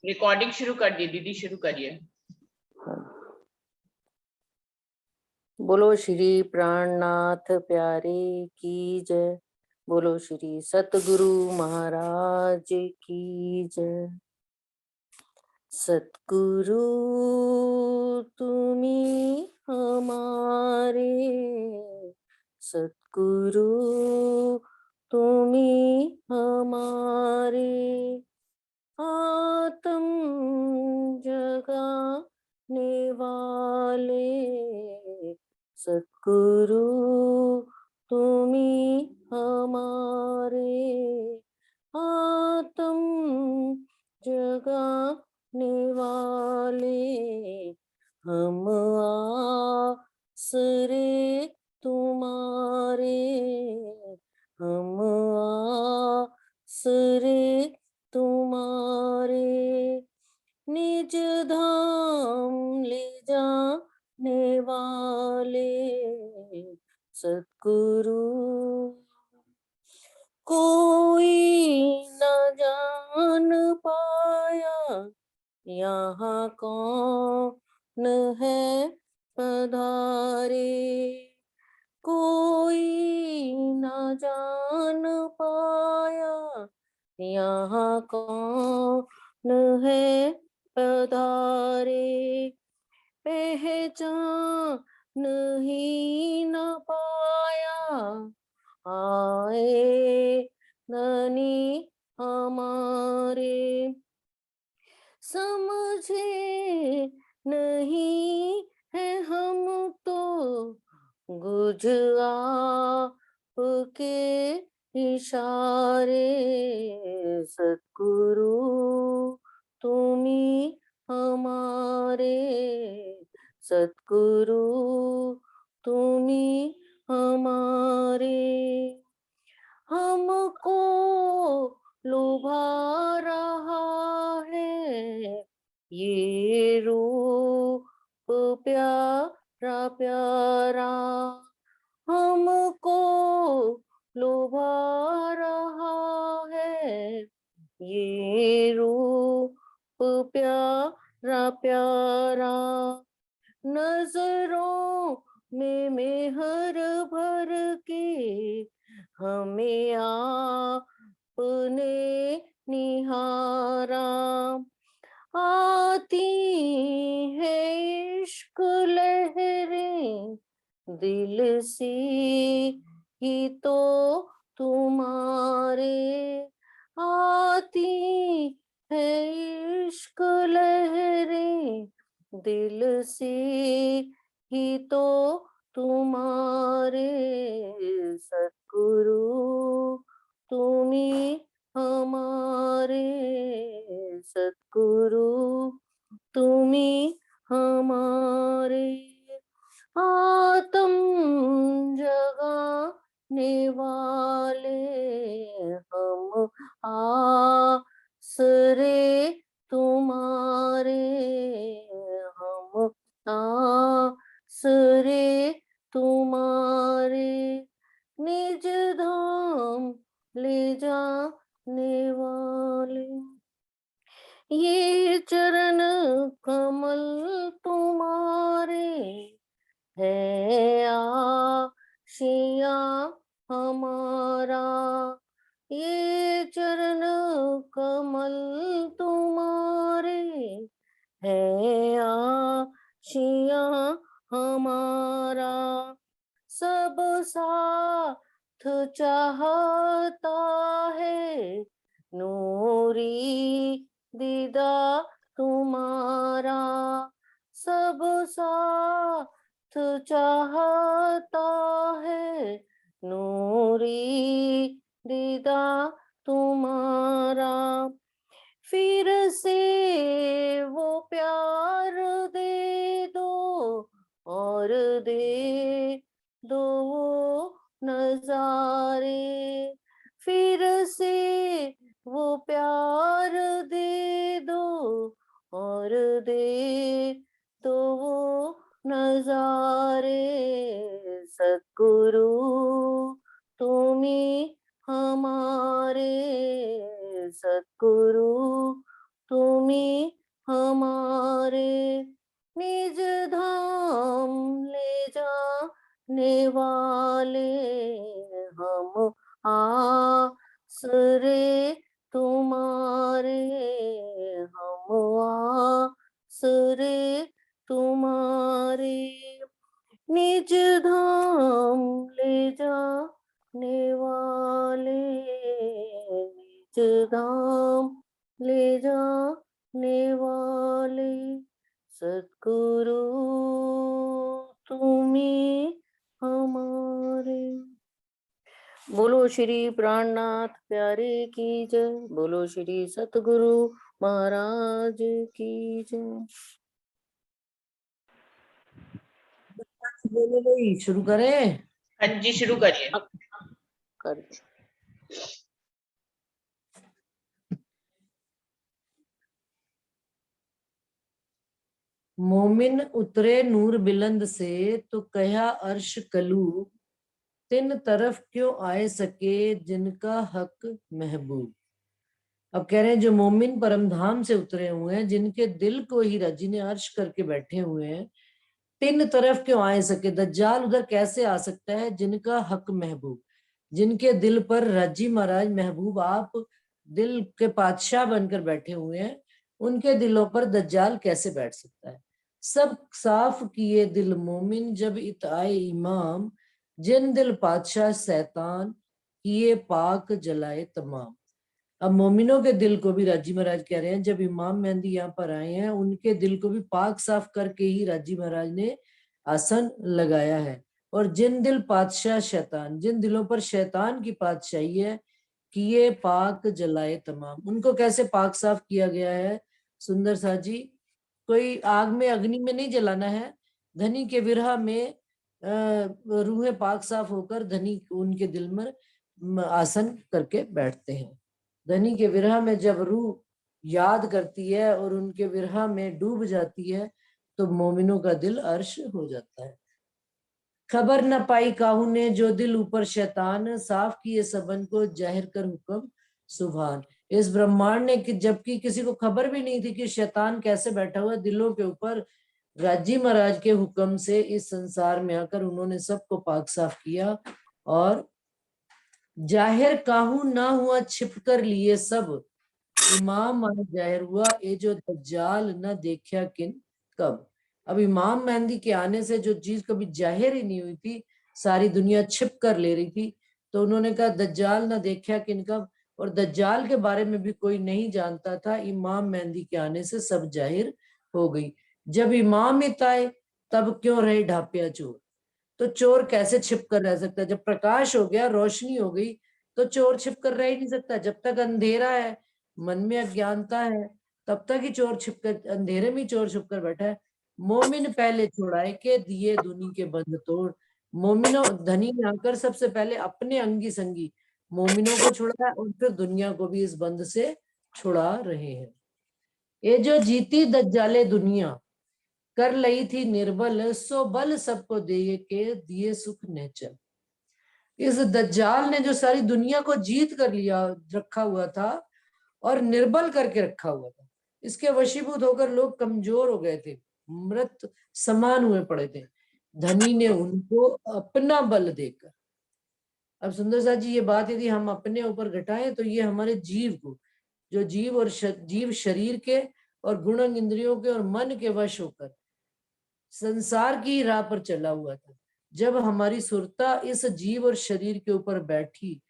Recording शुरू कर दी दीदी, शुरू करिए। बोलो श्री प्राणनाथ प्यारे की जय। बोलो श्री सतगुरु महाराज की जय। सतगुरु तुम्ही हमारे, सतगुरु तुम्ही हमारे, आत्म जगाने वाले, सतगुरु तुम्ही हमारे, आत्म जगाने वाले, हम आसरे तुम्हारे, हम आसरे तुम्हारे, निज धाम ले जाने वाले, सतगुरु कोई न जान पाया यहाँ कौन है पधारे, कोई न जान पाया यहाँ कौन है पधारे, पहचान ही न पाया आए धनी हमारे, समझे नहीं है हम तो गुझ आपके इशारे, सतगुरु तुम्ही हमारे, सतगुरु तुम्ही हमारे, हमको लुभा रहा है ये रूप प्यारा प्यारा, हमको लुभा रहा है ये रूप प्यारा प्यारा, नजरों में मेहर भर के हमें आपने निहारा, आती है इश्क लहरें दिल से ही तो तुम्हारे, आती है इश्क लहरें दिल से ही तो तुम्हारे, सतगुरु तुम्ही हमारे, सतगुरु तुम्ही हमारे, आत्म जगाने वाले, हम आसरे तुम्हारे, हम आसरे तुम्हारे, निज धाम ले जाने वाले, ये चरण कमल तुम्हारे है आशिया हमारा, ये चरण कमल तुम्हारे है आशिया हमारा, सब साथ चाहता है नूरी दीदा तुम्हारा, सब साथ चाहता है नूरी दीदा तुम्हारा, फिर से वो प्यार दे दो और दे दो वो नजारे, फिर से वो प्यार दे दो और दे दो वो नजारे, सतगुरु तुम्ही हमारे, सतगुरु तुम्ही हमारे निज धाम ले जाने वाले, हम आसरे तुम्हारे, हम आसरे तुम्हारे, निज धाम ले जाने वाले, निज धाम ले जाने वाले, सद्गुरु तुम्ही हमारे। बोलो श्री प्राणनाथ प्यारे की जय, बोलो श्री सतगुरु महाराज की जय। बोलो भाई, शुरू करें? हाँ जी शुरू करिए। कर मोमिन उतरे नूर बिलंद से, तो कहा अर्श कलू, तिन तरफ क्यों आए सके जिनका हक महबूब। अब कह रहे हैं जो मोमिन परमधाम से उतरे हुए हैं, जिनके दिल को ही रजी ने अर्श करके बैठे हुए हैं, तीन तरफ क्यों आए सके, दज्जाल उधर कैसे आ सकता है, जिनका हक महबूब, जिनके दिल पर रजी महाराज महबूब आप दिल के बादशाह बनकर बैठे हुए हैं, उनके दिलों पर दज्जाल कैसे बैठ सकता है। सब साफ किए दिल मोमिन जब इत आए इमाम, जिन दिल पादशाह शैतान किए पाक जलाए तमाम। अब मोमिनों के दिल को भी राजी महाराज कह रहे हैं, जब इमाम मेहंदी यहाँ पर आए हैं, उनके दिल को भी पाक साफ करके ही राजी महाराज ने आसन लगाया है। और जिन दिल पातशाह शैतान, जिन दिलों पर शैतान की पातशाही है, कि ये पाक जलाए तमाम, उनको कैसे पाक साफ किया गया है सुंदर सा जी। कोई आग में अग्नि में नहीं जलाना है, धनी के विरह में रूहें पाक साफ होकर धनी उनके दिल में आसन करके बैठते हैं। धनी के विरह में जब रूह याद करती है और उनके विरह में डूब जाती है, तो मोमिनों का दिल अर्श हो जाता है। खबर न पाई काहू ने जो दिल ऊपर शैतान, साफ किए सबन को जाहिर कर हुक्म सुभान। इस ब्रह्मांड ने कि जबकि किसी को खबर भी नहीं थी कि शैतान कैसे बैठा हुआ दिलों के ऊपर, राजी महाराज के हुक्म से इस संसार में आकर उन्होंने सबको पाक साफ किया। और जाहिर काहू ना हुआ छिप कर लिए सब, इमाम मन जाहिर हुआ ये जो दज्जाल न देखा किन कब। अब इमाम मेहंदी के आने से जो चीज कभी जाहिर ही नहीं हुई थी, सारी दुनिया छिप कर ले रही थी, तो उन्होंने कहा दज्जाल न देखा किन कब। और दज्जाल के बारे में भी कोई नहीं जानता था, इमाम मेहंदी के आने से सब जाहिर हो गई। जब इमाम इत आए तब क्यों रहे ढापिया चोर। तो चोर कैसे छिप कर रह सकता है, जब प्रकाश हो गया, रोशनी हो गई, तो चोर छिप कर रह ही नहीं सकता। जब तक अंधेरा है, मन में अज्ञानता है, तब तक ही चोर छिप कर, अंधेरे में चोर छिप कर बैठा है। मोमिन पहले छुड़ाए के दिए दुनी के बंद तोड़। मोमिनों धनी ने आकर सबसे पहले अपने अंगी संगी मोमिनों को छुड़ाया, और फिर दुनिया को भी इस बंद से छुड़ा रहे हैं। ये जो जीती दज्जाले दुनिया, कर लई थी निर्बल, सो बल सबको दे के दिए सुख नेचर। इस दज्जाल ने जो सारी दुनिया को जीत कर लिया रखा हुआ था और निर्बल करके रखा हुआ था, इसके वशीभूत होकर लोग कमजोर हो गए थे, मृत समान हुए पड़े थे। धनी ने उनको अपना बल देकर, अब सुंदर सा जी ये बात यदि हम अपने ऊपर घटाएं, तो ये हमारे जीव को, जो जीव और जीव शरीर के और गुणंग इंद्रियों के और मन के वश होकर संसार की राह पर चला हुआ था, जब हमारी सुरता इस जीव और शरीर के ऊपर बैठी,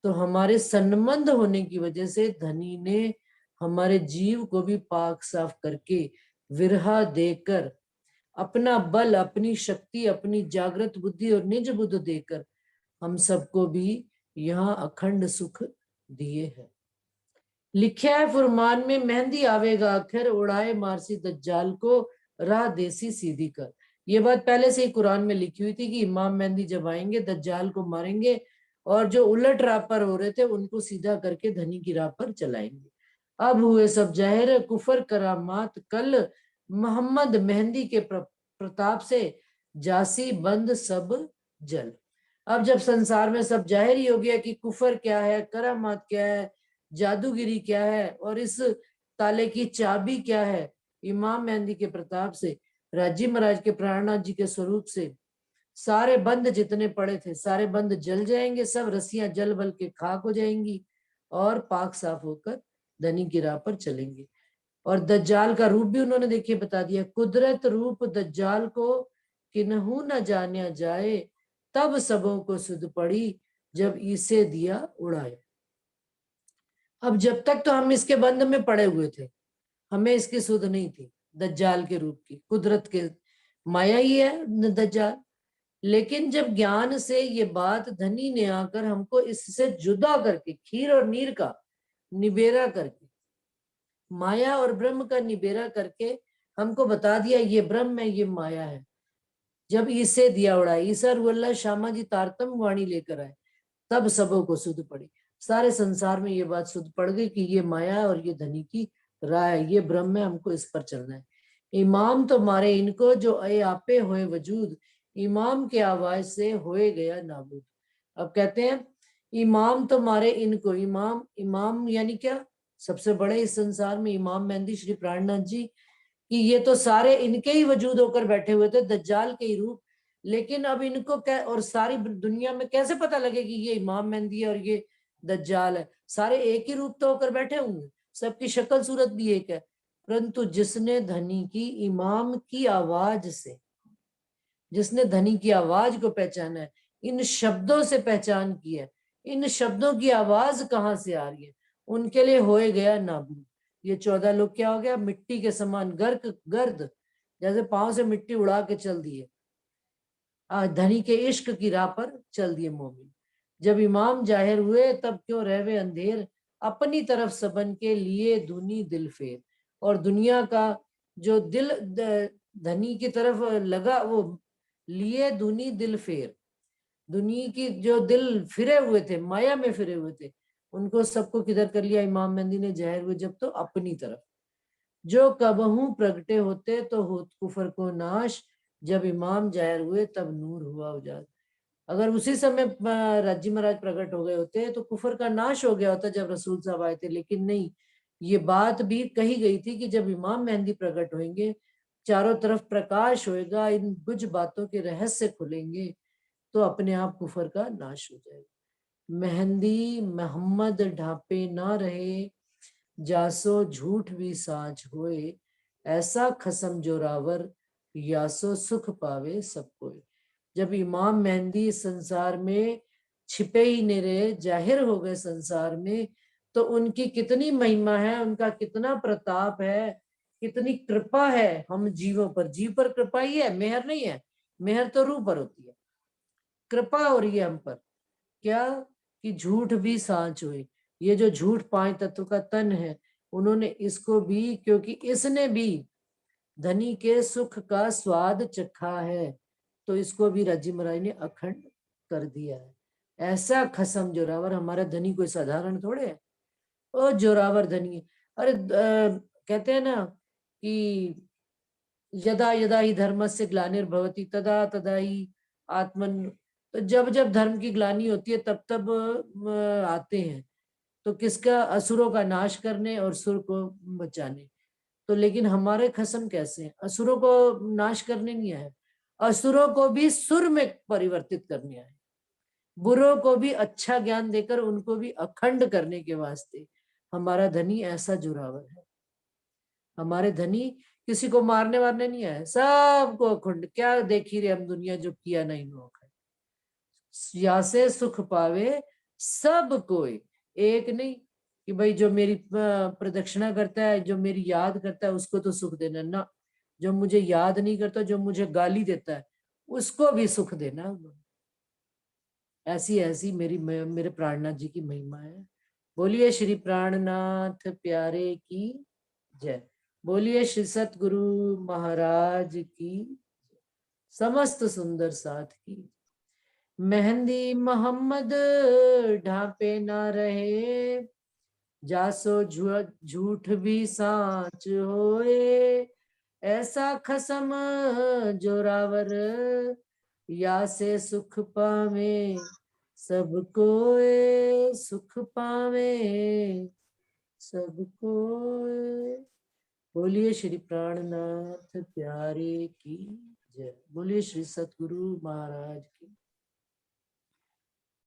तो हमारे संबंध होने की वजह से धनी ने हमारे जीव को भी पाक साफ करके विरहा देकर, अपना बल, अपनी शक्ति, अपनी जागृत बुद्धि और निज बुद्ध देकर हम सबको भी यहाँ अखंड सुख दिए हैं। लिखा है फुरमान में, मेहंदी आवेगा आखिर, उड़ाए मारसी दज्जाल को राह देसी सीधी कर। ये बात पहले से ही कुरान में लिखी हुई थी कि इमाम मेहंदी जब आएंगे दज्जाल को मारेंगे, और जो उलट राह पर हो रहे थे उनको सीधा करके धनी की राह पर चलाएंगे। अब हुए सब जाहिर कुफर करामात कल, मोहम्मद मेहंदी के प्रताप से जासी बंद सब जल। अब जब संसार में सब जाहिर ही हो गया कि कुफर क्या है, करामात क्या है, जादूगिरी क्या है, और इस ताले की चाबी क्या है? इमाम मेहंदी के प्रताप से, राजी महाराज के प्राणनाथ जी के स्वरूप से सारे बंद जितने पड़े थे सारे बंद जल जाएंगे, सब रस्सियां जल बल के खाक हो जाएंगी और पाक साफ होकर धनी की राह पर चलेंगे। और दज्जाल का रूप भी उन्होंने देखिए बता दिया, कुदरत रूप दज्जाल को किन्हू न जाना जाए, तब सबों को सुध पड़ी जब इसे दिया उड़ाए। अब जब तक तो हम इसके बंद में पड़े हुए थे, हमें इसकी सुध नहीं थी दज्जाल के रूप की, कुदरत के माया ही है दज्जाल। लेकिन जब ज्ञान से ये बात धनी ने आकर हमको इससे जुदा करके, खीर और नीर का निबेरा करके, माया और ब्रह्म का निबेरा करके हमको बता दिया ये ब्रह्म है ये माया है, जब इसे दिया उड़ाए, ईसा रुअल्लाह श्यामा जी तारतम वाणी लेकर आए, तब सबों को सुध पड़ी। सारे संसार में ये बात सुध पड़ गई कि ये माया और ये धनी की राय, ये ब्रह्म है, हमको इस पर चलना है। इमाम तो मारे इनको जो अये आपे होए वजूद, इमाम के आवाज से होए गया नाबूद। अब कहते हैं इमाम तो मारे इनको, इमाम, इमाम यानी क्या? सबसे बड़े इस संसार में इमाम मेहंदी श्री प्राणनाथ जी, कि ये तो सारे इनके ही वजूद होकर बैठे हुए थे, दज्जाल के ही रूप। लेकिन अब इनको क्या, और सारी दुनिया में कैसे पता लगे कि ये इमाम मेहंदी है और ये दज्जाल है? सारे एक ही रूप तो होकर बैठे होंगे, सबकी शक्ल सूरत भी एक है। परंतु जिसने धनी की इमाम की आवाज से, जिसने धनी की आवाज को पहचाना है, इन शब्दों से पहचान की है, इन शब्दों की आवाज कहाँ से आ रही है, उनके लिए होए गया नाबूद। ये 14 लोग क्या हो गया? मिट्टी के समान गर्द, जैसे पांव से मिट्टी उड़ा के चल दिए, धनी के इश्क की राह पर चल दिए मोमिन। जब इमाम जाहिर हुए तब क्यों रहवे अंधेर, अपनी तरफ सबन के लिए धुनी दिल फेर। और दुनिया का जो दिल धनी की तरफ लगा, वो लिए धुनी दिल फेर, दुनिया की जो दिल फिरे हुए थे, माया में फिरे हुए थे, उनको सबको किधर कर लिया? इमाम मेहंदी ने जाहिर हुए जब, तो अपनी तरफ। जो कबहू प्रगटे होते तो होत कुफर को नाश, जब इमाम जाहिर हुए तब नूर हुआ उजाड़। अगर उसी समय राजी महाराज प्रकट हो गए होते तो कुफर का नाश हो गया होता जब रसूल साहब आए थे। लेकिन नहीं, ये बात भी कही गई थी कि जब इमाम मेहंदी प्रकट होंगे, चारों तरफ प्रकाश होएगा, इन कुछ बातों के रहस्य खुलेंगे, तो अपने आप कुफर का नाश हो जाएगा। मेहंदी मोहम्मद ढांपे ना रहे, जासो झूठ भी साँच होए, ऐसा खसम जोरावर, यासो सुख पावे सब कोई। जब इमाम मेहंदी संसार में छिपे ही नहीं रहे, जाहिर हो गए संसार में, तो उनकी कितनी महिमा है, उनका कितना प्रताप है, कितनी कृपा है हम जीवों पर। जीव पर कृपा ही है, मेहर नहीं है। मेहर तो रूह पर होती है, कृपा हो रही है हम पर। क्या? कि झूठ भी सांच हुए। ये जो झूठ 5 तत्व का तन है, उन्होंने इसको भी, क्योंकि इसने भी धनी के सुख का स्वाद चखा है, तो इसको भी राजी महाराज ने अखंड कर दिया है। ऐसा खसम जोरावर, हमारा धनी कोई साधारण थोड़े है, ओ जोरावर धनी। अरे कहते हैं ना कि यदा यदा ही धर्मस्य ग्लानिर्भवति तदा तदा ही आत्मन, तो जब जब धर्म की ग्लानि होती है तब तब आते हैं, तो किसका? असुरों का नाश करने और सुर को बचाने। तो लेकिन हमारे खसम कैसे हैं? असुरों को नाश करने नहीं आए, असुरों को भी सुर में परिवर्तित करने आए, बुरों को भी अच्छा ज्ञान देकर उनको भी अखंड करने के वास्ते। हमारा धनी ऐसा जुरावर है। हमारे धनी किसी को मारने वारने नहीं आए, सबको अखंड। क्या देखी रे हम दुनिया, जो किया नहीं नो या से सुख पावे सब कोई। एक नहीं कि भाई जो मेरी प्रदक्षिणा करता है, जो मेरी याद करता है, उसको तो सुख देना ना, जो मुझे याद नहीं करता, जो मुझे गाली देता है, उसको भी सुख देना। ऐसी ऐसी मेरे प्राणनाथ जी की महिमा है। बोलिए श्री प्राणनाथ प्यारे की जय। बोलिए श्री सतगुरु महाराज की, समस्त सुंदर साथ की। मेहंदी मोहम्मद ढांपे ना रहे, जासो झूठ भी साँच होए, ऐसा खसम जोरावर, या से सुख पावे सब कोए, सुख पावे सबको। बोलिए श्री प्राणनाथ प्यारे की जय। बोलिए श्री सतगुरु महाराज की